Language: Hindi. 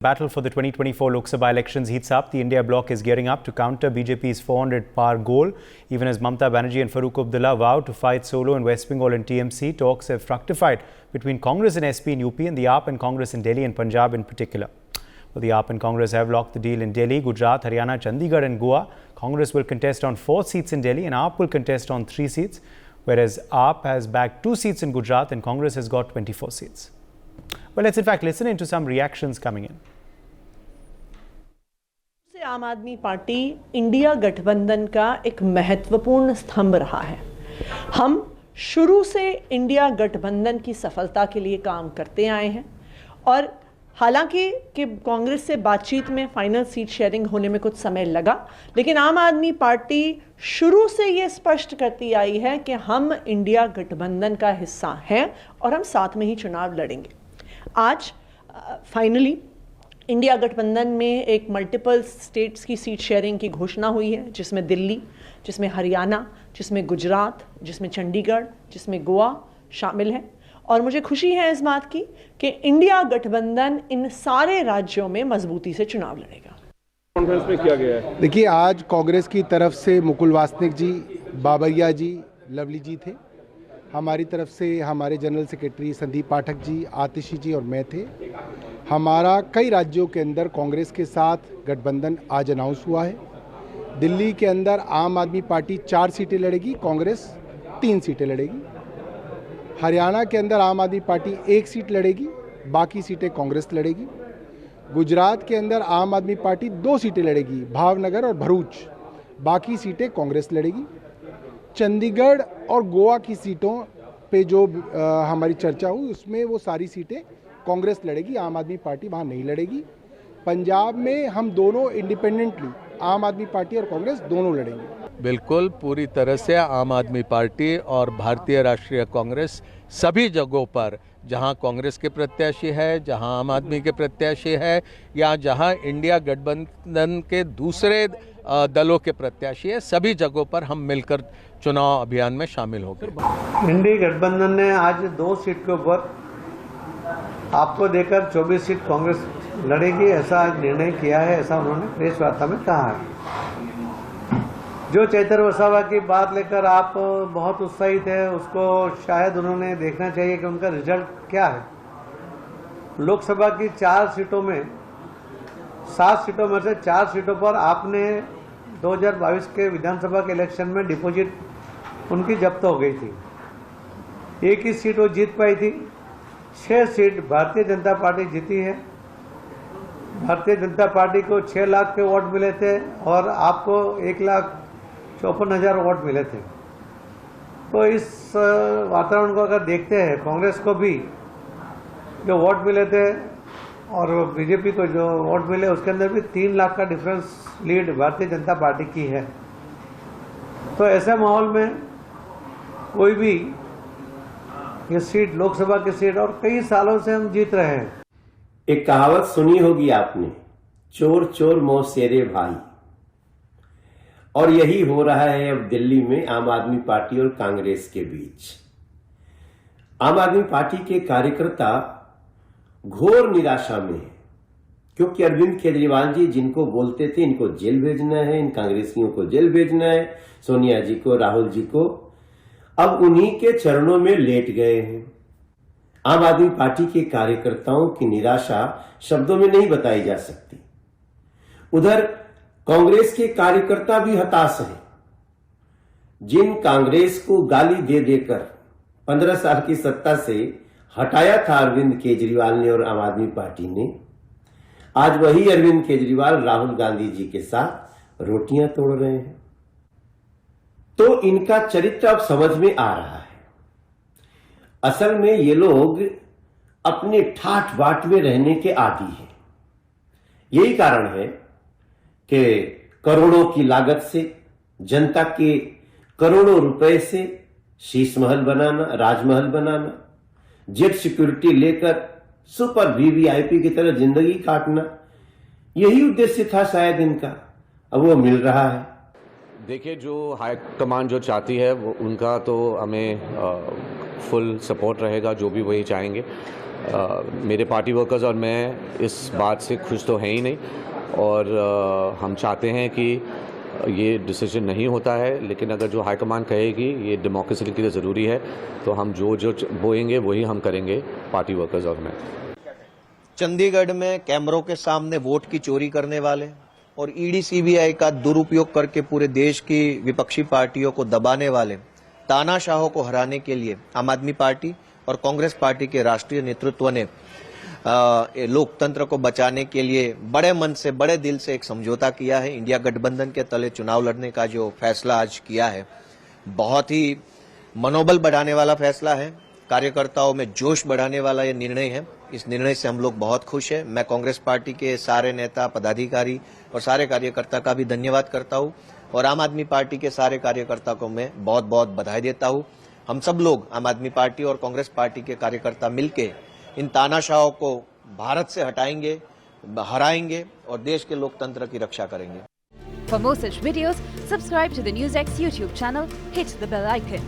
Battle for the 2024 Lok Sabha elections heats up. The India bloc is gearing up to counter BJP's 400 par goal. Even as Mamata Banerjee and Farooq Abdullah vow to fight solo in West Bengal and TMC, talks have fructified between Congress and SP in UP and the AAP and Congress in Delhi and Punjab in particular. Well, the AAP and Congress have locked the deal in Delhi, Gujarat, Haryana, Chandigarh and Goa. Congress will contest on 4 seats in Delhi and AAP will contest on 3 seats, whereas AAP has bagged 2 seats in Gujarat and Congress has got 24 seats. Well, let's in fact listen into some reactions coming in. आम आदमी पार्टी इंडिया गठबंधन का एक महत्वपूर्ण स्तंभ रहा है। हम शुरू से इंडिया गठबंधन की सफलता के लिए काम करते आए हैं और हालांकि कि कांग्रेस से बातचीत में फाइनल सीट शेयरिंग होने में कुछ समय लगा, लेकिन आम आदमी पार्टी शुरू से ये स्पष्ट करती आई है कि हम इंडिया गठबंधन का हिस्सा हैं और हम साथ में ही चुनाव लड़ेंगे। आज फाइनली इंडिया गठबंधन में एक मल्टीपल स्टेट्स की सीट शेयरिंग की घोषणा हुई है, जिसमें दिल्ली, जिसमें हरियाणा, जिसमें गुजरात, जिसमें चंडीगढ़, जिसमें गोवा शामिल है। और मुझे खुशी है इस बात की कि इंडिया गठबंधन इन सारे राज्यों में मजबूती से चुनाव लड़ेगा। कॉन्फ्रेंस में किया गया है। देखिए, आज कांग्रेस की तरफ से मुकुल वासनिक जी, बाबरिया जी, लवली जी थे। हमारी तरफ से हमारे जनरल सेक्रेटरी संदीप पाठक जी, आतिशी जी और मैं थे। हमारा कई राज्यों के अंदर कांग्रेस के साथ गठबंधन आज अनाउंस हुआ है। दिल्ली के अंदर आम आदमी पार्टी 4 सीटें लड़ेगी, कांग्रेस 3 सीटें लड़ेगी। हरियाणा के अंदर आम आदमी पार्टी 1 सीट लड़ेगी, बाकी सीटें कांग्रेस लड़ेगी। गुजरात के अंदर आम आदमी पार्टी 2 सीटें लड़ेगी, भावनगर और भरूच, बाकी सीटें कांग्रेस लड़ेगी। चंडीगढ़ और गोवा की सीटों पे जो हमारी चर्चा हुई, उसमें वो सारी सीटें कांग्रेस लड़ेगी, आम आदमी पार्टी वहाँ नहीं लड़ेगी। पंजाब में हम दोनों इंडिपेंडेंटली, आम आदमी पार्टी और कांग्रेस दोनों लड़ेंगे। बिल्कुल पूरी तरह से आम आदमी पार्टी और भारतीय राष्ट्रीय कांग्रेस सभी जगहों पर, जहां कांग्रेस के प्रत्याशी है, जहां आम आदमी के प्रत्याशी है या जहां इंडिया गठबंधन के दूसरे दलों के प्रत्याशी है, सभी जगहों पर हम मिलकर चुनाव अभियान में शामिल हो गए। इंडिया गठबंधन ने आज 2 सीट के ऊपर आपको देकर 24 सीट कांग्रेस लड़ेगी, ऐसा निर्णय किया है, ऐसा उन्होंने प्रेस वार्ता में कहा है। जो चैतर वसावा की बात लेकर आप बहुत उत्साहित है, उसको शायद उन्होंने देखना चाहिए कि उनका रिजल्ट क्या है। लोकसभा की 4 सीटों में, 7 सीटों में से 4 सीटों पर आपने 2022 के विधानसभा के इलेक्शन में डिपॉजिट उनकी जब्त हो गई थी। 1 ही सीट वो जीत पाई थी। 6 सीट भारतीय जनता पार्टी जीती है। भारतीय जनता पार्टी को 6 लाख के वोट मिले थे और आपको 1,54,000 वोट मिले थे। तो इस वातावरण को अगर देखते हैं, कांग्रेस को भी जो वोट मिले थे और बीजेपी को जो वोट मिले, उसके अंदर भी 3 लाख का difference lead Bharatiya Janata party की है। तो ऐसे माहौल में कोई भी ये सीट, लोकसभा की सीट, और कई सालों से हम जीत रहे हैं। एक कहावत सुनी होगी आपने, चोर चोर मौसेरे भाई, और यही हो रहा है अब दिल्ली में आम आदमी पार्टी और कांग्रेस के बीच। आम आदमी पार्टी के कार्यकर्ता घोर निराशा में है, क्योंकि अरविंद केजरीवाल जी जिनको बोलते थे इनको जेल भेजना है, इन कांग्रेसियों को जेल भेजना है, सोनिया जी को, राहुल जी को, अब उन्हीं के चरणों में लेट गए हैं। आम आदमी पार्टी के कार्यकर्ताओं की निराशा शब्दों में नहीं बताई जा सकती। उधर कांग्रेस के कार्यकर्ता भी हताश हैं। जिन कांग्रेस को गाली दे देकर 15 साल की सत्ता से हटाया था अरविंद केजरीवाल ने और आम आदमी पार्टी ने, आज वही अरविंद केजरीवाल राहुल गांधी जी के साथ रोटियां तोड़ रहे हैं। तो इनका चरित्र अब समझ में आ रहा है। असल में ये लोग अपने ठाठ बाट में रहने के आदी हैं। यही कारण है कि करोड़ों की लागत से, जनता के करोड़ों रुपए से शीश महल बनाना, राजमहल बनाना, जेट सिक्योरिटी लेकर सुपर वीवीआईपी की तरह जिंदगी काटना, यही उद्देश्य था शायद इनका। अब वो मिल रहा है। देखिए, जो हाई कमान जो चाहती है वो उनका तो हमें फुल सपोर्ट रहेगा, जो भी वही चाहेंगे। मेरे पार्टी वर्कर्स और मैं इस बात से खुश तो हैं ही नहीं, और हम चाहते हैं कि ये डिसीजन नहीं होता है, लेकिन अगर जो हाईकमान कहेगी ये डेमोक्रेसी के लिए ज़रूरी है, तो हम जो बोएंगे वही हम करेंगे, पार्टी वर्कर्स और मैं। चंडीगढ़ में कैमरों के सामने वोट की चोरी करने वाले और ईडी सीबीआई का दुरुपयोग करके पूरे देश की विपक्षी पार्टियों को दबाने वाले तानाशाहों को हराने के लिए आम आदमी पार्टी और कांग्रेस पार्टी के राष्ट्रीय नेतृत्व ने लोकतंत्र को बचाने के लिए बड़े मन से, बड़े दिल से एक समझौता किया है। इंडिया गठबंधन के तले चुनाव लड़ने का जो फैसला आज किया है, बहुत ही मनोबल बढ़ाने वाला फैसला है। कार्यकर्ताओं में जोश बढ़ाने वाला ये निर्णय है। इस निर्णय से हम लोग बहुत खुश हैं। मैं कांग्रेस पार्टी के सारे नेता, पदाधिकारी और सारे कार्यकर्ता का भी धन्यवाद करता हूं, और आम आदमी पार्टी के सारे कार्यकर्ता को मैं बहुत बहुत बधाई देता हूं। हम सब लोग, आम आदमी पार्टी और कांग्रेस पार्टी के कार्यकर्ता मिलके इन तानाशाहों को भारत से हटाएंगे, हराएंगे और देश के लोकतंत्र की रक्षा करेंगे। For more such videos, subscribe to the NewsX YouTube channel, hit the bell icon.